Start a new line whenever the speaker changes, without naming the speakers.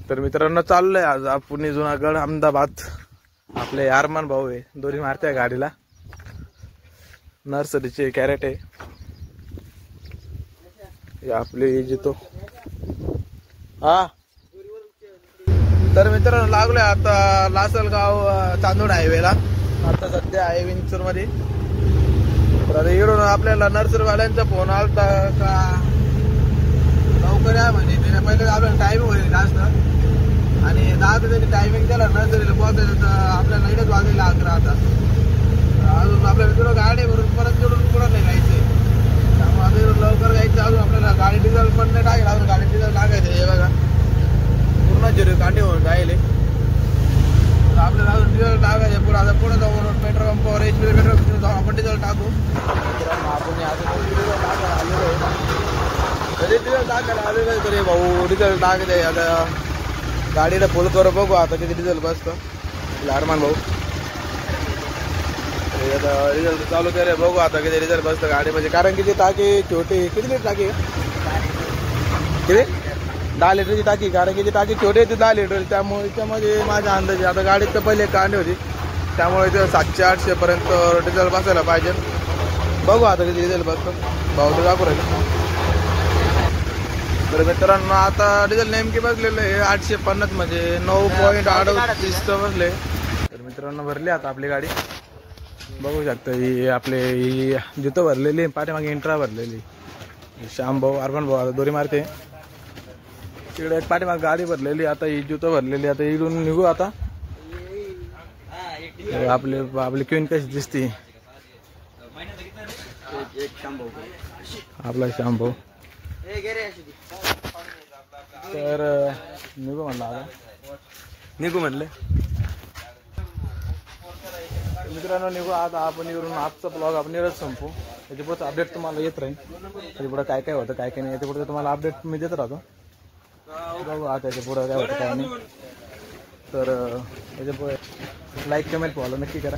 तर मित्रांनो चाललोय आज पुणे जुनागड अहमदाबाद. आपले अरमान भाऊ आहे, दोरी मारते गाडीला. नर्सरीचे कॅरेट आहे आपले जितो. हा तर मित्रांनो लागलोय आता लासलगाव चांदोड हायवेला. आता सध्या आहे विंचूर मध्ये. तर इकडून आपल्याला नर्सरीवाल्यांचा फोन आलता का लवकर या म्हणे. त्याने पहिले आपल्याला टायमिंग होईल जास्त आणि 10 त्यांनी टायमिंग दिला नर्सरीला पोहोचायचं. तर आपल्याला इकडेच वाजलेला 11 आता. अजून आपल्याला तिकडं गाडी भरून परत तिकडून पुढं नाही जायचंय. त्यामुळे आता इकडून लवकर जायचं. अजून आपल्याला गाडी डिझेल पण नाही टाकेल. अजून गाडी डिझेल टाकायचं. हे बघा पूर्ण जिरे कांडे होऊन राहिले. आपल्याला अजून डिझेल टाकायचं. पुढे आता पुढे जाऊन पेट्रोल पंपावर HP पेट्रोल पंपावर जाऊन आपण डिझेल टाकू. आपण अजून डिझेल टाकायला आलेलो आहे. तरी डिझेल टाकायला आलेलो आहे. तरी भाऊ डिझेल टाकते. आता गाडीला फुल करू बघू आता किती डिझेल बसतं. अरमान भाऊ आता डिझेल चालू केलं बघू आता किती डिझेल बसतं गाडीमध्ये. कारण की ती टाकी छोटी. किती लिटर टाकी किती 10 लिटरची टाकी. कारण की ती टाकी छोटी आहे ती 10 लिटर. त्यामुळे त्यामध्ये माझ्या अंदाजे आता गाडीत तर पहिले कांडी होती त्यामुळे ते 700-800 पर्यंत डिझेल बसायला पाहिजे. बघू आता किती डिझेल बसतं. भाऊ तर दाखवू राहील. तर मित्रांनो आता डिझेल नेमकी बसलेलं आहे 850 म्हणजे 9.38 बसले. तर मित्रांनो भरली आता आपली गाडी. बघू शकता ही आपले जिथं भरलेली पाठीमागे इंट्रा भरलेली. श्याम भाऊ अरमान भाऊ आता दोरी मारते. तिकडे एक पाठीमागे गाडी भरलेली. आता ही जुतं भरलेली. आता इकडून निघू आता. आपली क्वीन कशी दिसते आपला श्याम भाऊ. तर निघू म्हणलं आता. निघू म्हणले मित्रांनो. निघू आता आपण इकडून. आजचा ब्लॉग आपण इकडंच संपू. त्याच्या पुढचं अपडेट तुम्हाला येत राहील. त्याच्या पुढं काय काय होतं काय काय नाही याच्या पुढचं तुम्हाला अपडेट मी देत राहतो. बघू आता त्याच्या पुढं काय होतं काय नाही. तर त्याच्या पुढे लाईक कमेंट फॉलो नक्की करा.